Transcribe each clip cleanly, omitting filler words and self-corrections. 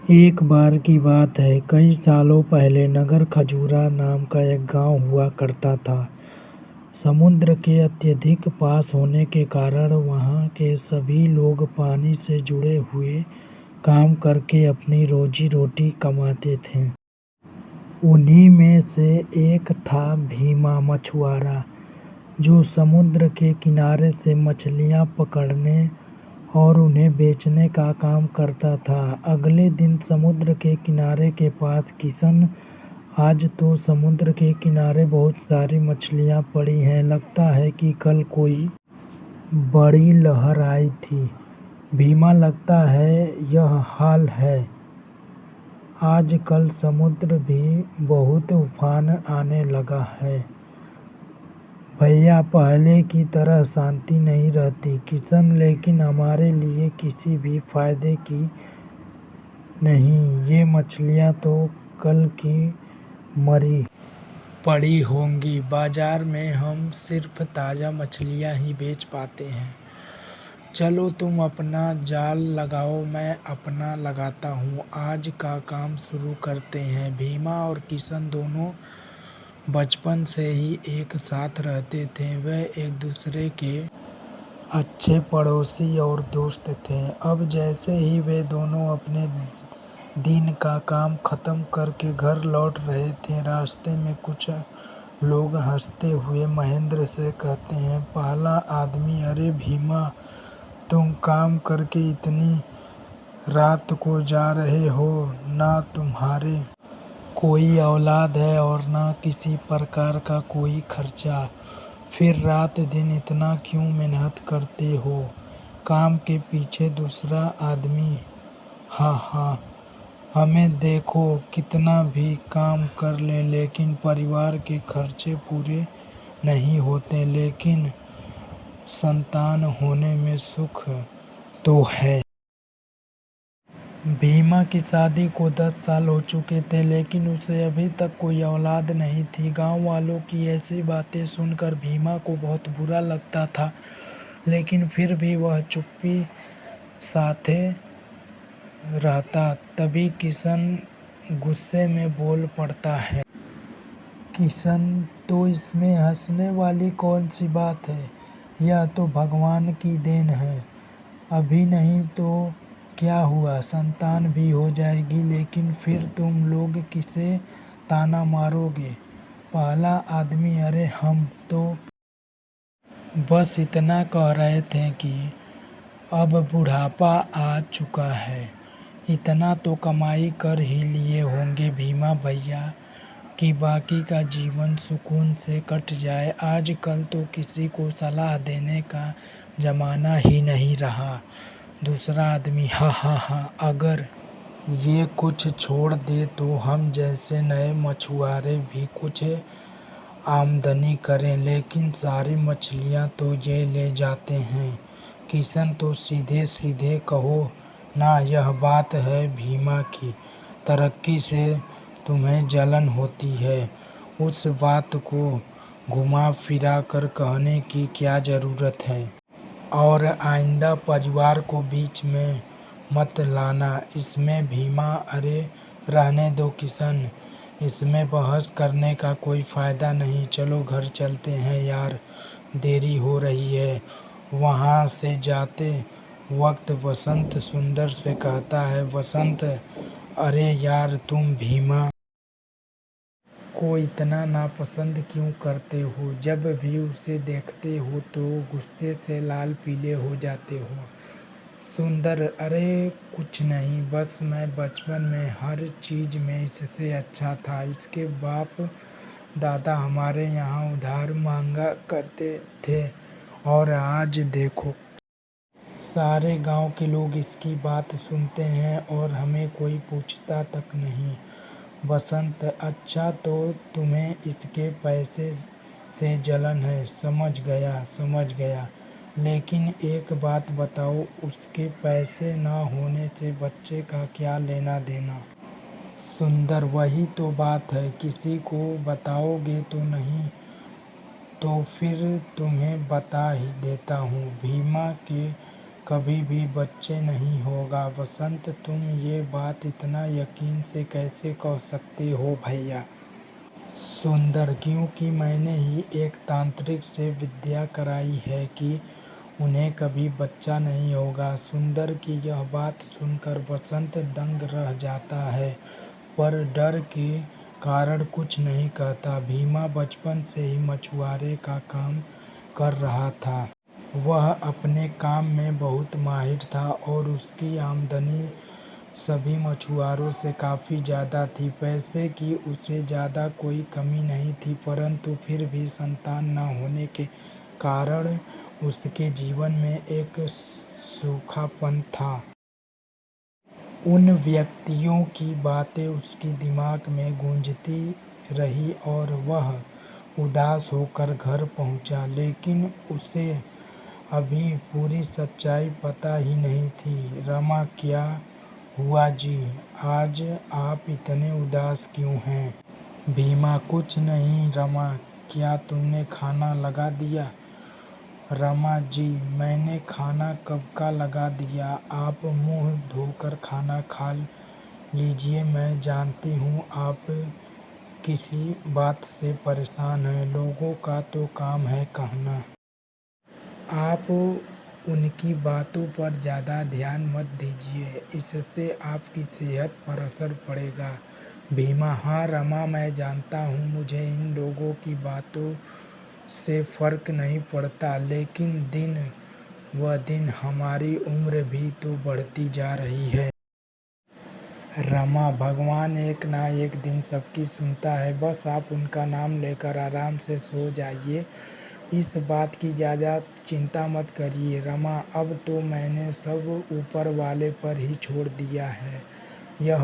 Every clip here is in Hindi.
एक बार की बात है, कई सालों पहले नगर खजूरा नाम का एक गांव हुआ करता था। समुद्र के अत्यधिक पास होने के कारण वहां के सभी लोग पानी से जुड़े हुए काम करके अपनी रोजी रोटी कमाते थे। उन्हीं में से एक था भीमा मछुआरा, जो समुद्र के किनारे से मछलियां पकड़ने और उन्हें बेचने का काम करता था। अगले दिन समुद्र के किनारे के पास किशन, आज तो समुद्र के किनारे बहुत सारी मछलियां पड़ी हैं, लगता है कि कल कोई बड़ी लहर आई थी। भीमा, लगता है यह हाल है। आजकल समुद्र भी बहुत उफान आने लगा है भैया, पहले की तरह शांति नहीं रहती। किशन, लेकिन हमारे लिए किसी भी फायदे की नहीं। ये मछलियां तो कल की मरी पड़ी होंगी। बाजार में हम सिर्फ ताजा मछलियां ही बेच पाते हैं। चलो तुम अपना जाल लगाओ, मैं अपना लगाता हूँ। आज का काम शुरू करते हैं। भीमा और किशन दोनों बचपन से ही एक साथ रहते थे। वे एक दूसरे के अच्छे पड़ोसी और दोस्त थे। अब जैसे ही वे दोनों अपने दिन का काम खत्म करके घर लौट रहे थे, रास्ते में कुछ लोग हंसते हुए महेंद्र से कहते हैं। पहला आदमी, अरे भीमा, तुम काम करके इतनी रात को जा रहे हो, ना तुम्हारे कोई औलाद है और ना किसी प्रकार का कोई खर्चा, फिर रात दिन इतना क्यों मेहनत करते हो काम के पीछे? दूसरा आदमी, हाँ हाँ, हमें देखो कितना भी काम कर ले, लेकिन परिवार के खर्चे पूरे नहीं होते। लेकिन संतान होने में सुख तो है। भीमा की शादी को 10 साल हो चुके थे, लेकिन उसे अभी तक कोई औलाद नहीं थी। गांव वालों की ऐसी बातें सुनकर भीमा को बहुत बुरा लगता था, लेकिन फिर भी वह चुप्पी साथे रहता। तभी किशन गुस्से में बोल पड़ता है। किशन, तो इसमें हंसने वाली कौन सी बात है? यह तो भगवान की देन है। अभी नहीं तो क्या हुआ, संतान भी हो जाएगी। लेकिन फिर तुम लोग किसे ताना मारोगे? पहला आदमी, अरे हम तो बस इतना कह रहे थे कि अब बुढ़ापा आ चुका है, इतना तो कमाई कर ही लिए होंगे भीमा भैया, कि बाकी का जीवन सुकून से कट जाए। आजकल तो किसी को सलाह देने का जमाना ही नहीं रहा। दूसरा आदमी, हाँ हाँ हाँ, अगर ये कुछ छोड़ दे तो हम जैसे नए मछुआरे भी कुछ आमदनी करें, लेकिन सारी मछलियां तो ये ले जाते हैं। किशन, तो सीधे सीधे कहो ना, यह बात है भीमा की तरक्की से तुम्हें जलन होती है। उस बात को घुमा फिरा कर कहने की क्या ज़रूरत है? और आइंदा परिवार को बीच में मत लाना इसमें। भीमा, अरे रहने दो किशन, इसमें बहस करने का कोई फ़ायदा नहीं। चलो घर चलते हैं यार, देरी हो रही है। वहाँ से जाते वक्त वसंत सुंदर से कहता है। वसंत, अरे यार, तुम भीमा को इतना नापसंद क्यों करते हो? जब भी उसे देखते हो तो गुस्से से लाल पीले हो जाते हो। सुंदर, अरे कुछ नहीं, बस मैं बचपन में हर चीज़ में इससे अच्छा था। इसके बाप दादा हमारे यहाँ उधार मांगा करते थे और आज देखो सारे गांव के लोग इसकी बात सुनते हैं और हमें कोई पूछता तक नहीं। बसंत, अच्छा तो तुम्हें इसके पैसे से जलन है, समझ गया समझ गया। लेकिन एक बात बताओ, उसके पैसे ना होने से बच्चे का क्या लेना देना? सुंदर, वही तो बात है, किसी को बताओगे तो नहीं, तो फिर तुम्हें बता ही देता हूँ। भीमा के कभी भी बच्चे नहीं होगा। वसंत, तुम ये बात इतना यकीन से कैसे कह सकते हो भैया? सुंदर, क्योंकि मैंने ही एक तांत्रिक से विद्या कराई है कि उन्हें कभी बच्चा नहीं होगा। सुंदर की यह बात सुनकर वसंत दंग रह जाता है, पर डर के कारण कुछ नहीं कहता। भीमा बचपन से ही मछुआरे का काम कर रहा था। वह अपने काम में बहुत माहिर था और उसकी आमदनी सभी मछुआरों से काफ़ी ज़्यादा थी। पैसे की उसे ज़्यादा कोई कमी नहीं थी, परंतु फिर भी संतान न होने के कारण उसके जीवन में एक सूखापन था। उन व्यक्तियों की बातें उसके दिमाग में गूंजती रही और वह उदास होकर घर पहुंचा, लेकिन उसे अभी पूरी सच्चाई पता ही नहीं थी। रमा, क्या हुआ जी? आज आप इतने उदास क्यों हैं? भीमा, कुछ नहीं रमा, क्या तुमने खाना लगा दिया? रमा जी, मैंने खाना कब का लगा दिया। आप मुंह धोकर खाना खा लीजिए। मैं जानती हूँ आप किसी बात से परेशान हैं। लोगों का तो काम है कहना। आप उनकी बातों पर ज़्यादा ध्यान मत दीजिए, इससे आपकी सेहत पर असर पड़ेगा। भीमा, हाँ रमा, मैं जानता हूँ मुझे इन लोगों की बातों से फ़र्क नहीं पड़ता, लेकिन दिन व दिन हमारी उम्र भी तो बढ़ती जा रही है। रमा, भगवान एक ना एक दिन सबकी सुनता है, बस आप उनका नाम लेकर आराम से सो जाइए। इस बात की ज़्यादा चिंता मत करिए रमा, अब तो मैंने सब ऊपर वाले पर ही छोड़ दिया है। यह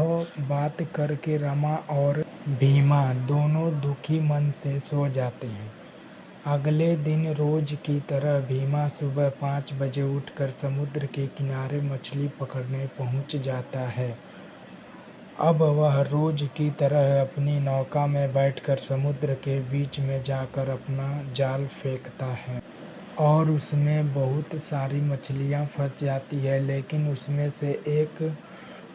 बात करके रमा और भीमा दोनों दुखी मन से सो जाते हैं। अगले दिन रोज की तरह भीमा सुबह 5 बजे उठकर समुद्र के किनारे मछली पकड़ने पहुंच जाता है। अब वह रोज की तरह अपनी नौका में बैठकर समुद्र के बीच में जाकर अपना जाल फेंकता है और उसमें बहुत सारी मछलियां फंस जाती है, लेकिन उसमें से एक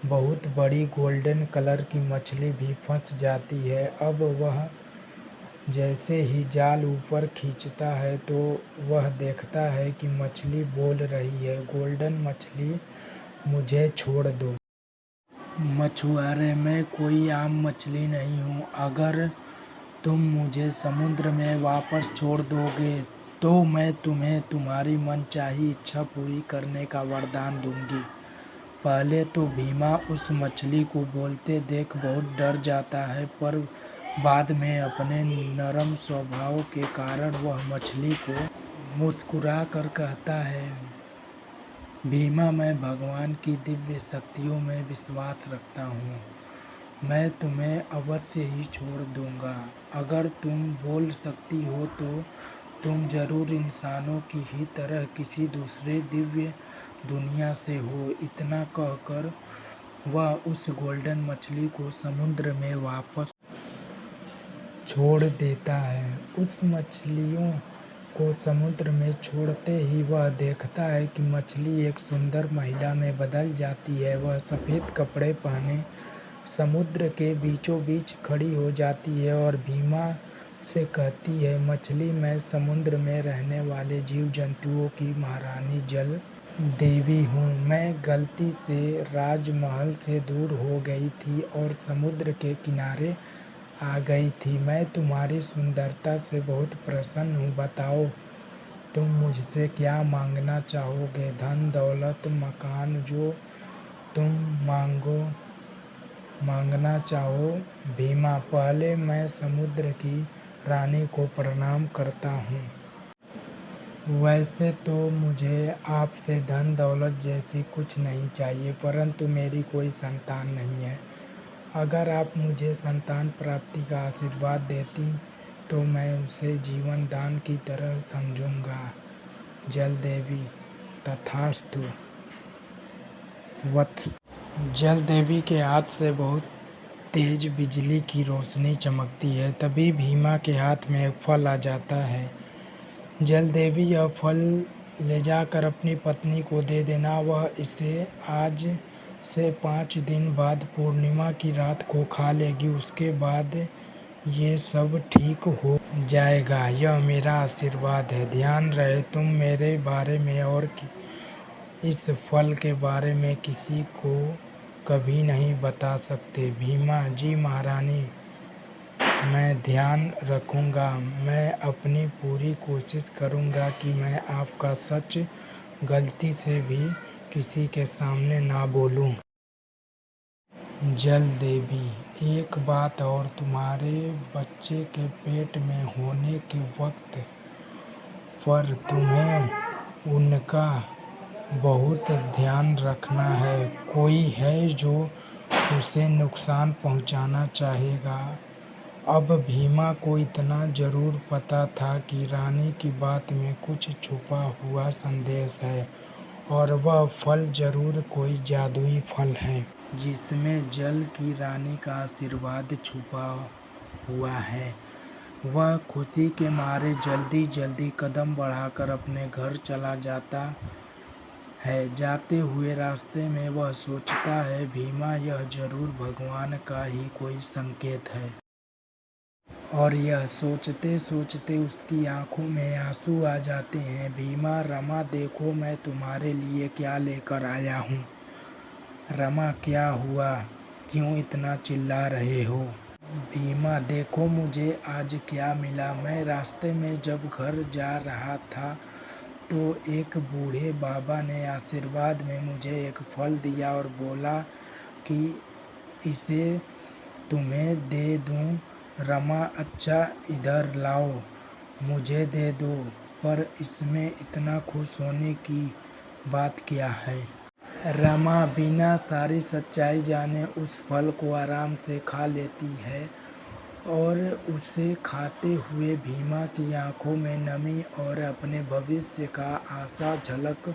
बहुत बड़ी गोल्डन कलर की मछली भी फंस जाती है। अब वह जैसे ही जाल ऊपर खींचता है तो वह देखता है कि मछली बोल रही है, गोल्डन मछली, मुझे छोड़ दो। मछुआरे, मैं कोई आम मछली नहीं हूँ। अगर तुम मुझे समुद्र में वापस छोड़ दोगे तो मैं तुम्हें तुम्हारी मनचाही इच्छा पूरी करने का वरदान दूंगी। पहले तो भीमा उस मछली को बोलते देख बहुत डर जाता है, पर बाद में अपने नरम स्वभाव के कारण वह मछली को मुस्कुरा कर कहता है, भीमा, मैं भगवान की दिव्य शक्तियों में विश्वास रखता हूँ। मैं तुम्हें अवश्य ही छोड़ दूंगा। अगर तुम बोल सकती हो तो तुम जरूर इंसानों की ही तरह किसी दूसरे दिव्य दुनिया से हो। इतना कहकर वह उस गोल्डन मछली को समुद्र में वापस छोड़ देता है। उस मछलियों को समुद्र में छोड़ते ही वह देखता है कि मछली एक सुंदर महिला में बदल जाती है। वह सफ़ेद कपड़े पहने समुद्र के बीचों बीच खड़ी हो जाती है और भीमा से कहती है, मछली, मैं समुद्र में रहने वाले जीव जंतुओं की महारानी जल देवी हूँ। मैं गलती से राजमहल से दूर हो गई थी और समुद्र के किनारे आ गई थी। मैं तुम्हारी सुंदरता से बहुत प्रसन्न हूँ। बताओ, तुम मुझसे क्या मांगना चाहोगे? धन दौलत मकान, जो तुम मांगना चाहो। भीमा, पहले मैं समुद्र की रानी को प्रणाम करता हूँ। वैसे तो मुझे आपसे धन दौलत जैसी कुछ नहीं चाहिए, परंतु मेरी कोई संतान नहीं है। अगर आप मुझे संतान प्राप्ति का आशीर्वाद देती तो मैं उसे जीवन दान की तरह समझूंगा। जल देवी, तथास्तु। वत्स। जल देवी के हाथ से बहुत तेज बिजली की रोशनी चमकती है। तभी भीमा के हाथ में एक फल आ जाता है। जल देवी, यह फल ले जाकर अपनी पत्नी को दे देना। वह इसे आज से 5 दिन बाद पूर्णिमा की रात को खा लेगी। उसके बाद ये सब ठीक हो जाएगा। यह मेरा आशीर्वाद है। ध्यान रहे तुम मेरे बारे में और इस फल के बारे में किसी को कभी नहीं बता सकते। भीमा जी महारानी, मैं ध्यान रखूँगा। मैं अपनी पूरी कोशिश करूँगा कि मैं आपका सच गलती से भी किसी के सामने ना बोलूँ। जल देवी, एक बात और, तुम्हारे बच्चे के पेट में होने के वक्त पर तुम्हें उनका बहुत ध्यान रखना है। कोई है जो उसे नुकसान पहुंचाना चाहेगा। अब भीमा को इतना जरूर पता था कि रानी की बात में कुछ छुपा हुआ संदेश है और वह फल जरूर कोई जादुई फल है जिसमें जल की रानी का आशीर्वाद छुपा हुआ है। वह खुशी के मारे जल्दी जल्दी कदम बढ़ाकर अपने घर चला जाता है। जाते हुए रास्ते में वह सोचता है, भीमा, यह जरूर भगवान का ही कोई संकेत है। और यह सोचते सोचते उसकी आंखों में आंसू आ जाते हैं। भीमा, रमा, देखो मैं तुम्हारे लिए क्या लेकर आया हूँ। रमा, क्या हुआ? क्यों इतना चिल्ला रहे हो? भीमा, देखो मुझे आज क्या मिला। मैं रास्ते में जब घर जा रहा था तो एक बूढ़े बाबा ने आशीर्वाद में मुझे एक फल दिया और बोला कि इसे तुम्हें दे दूं। रमा, अच्छा इधर लाओ, मुझे दे दो। पर इसमें इतना खुश होने की बात क्या है? रमा बिना सारी सच्चाई जाने उस फल को आराम से खा लेती है और उसे खाते हुए भीमा की आंखों में नमी और अपने भविष्य का आशा झलक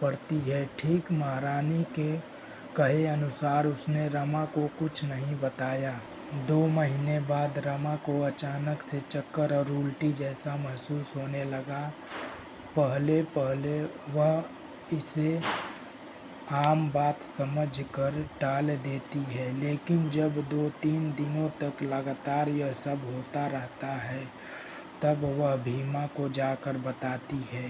पड़ती है। ठीक महारानी के कहे अनुसार उसने रमा को कुछ नहीं बताया। 2 महीने बाद रमा को अचानक से चक्कर और उल्टी जैसा महसूस होने लगा। पहले पहले वह इसे आम बात समझकर टाल देती है, लेकिन जब 2-3 दिनों तक लगातार यह सब होता रहता है तब वह भीमा को जाकर बताती है।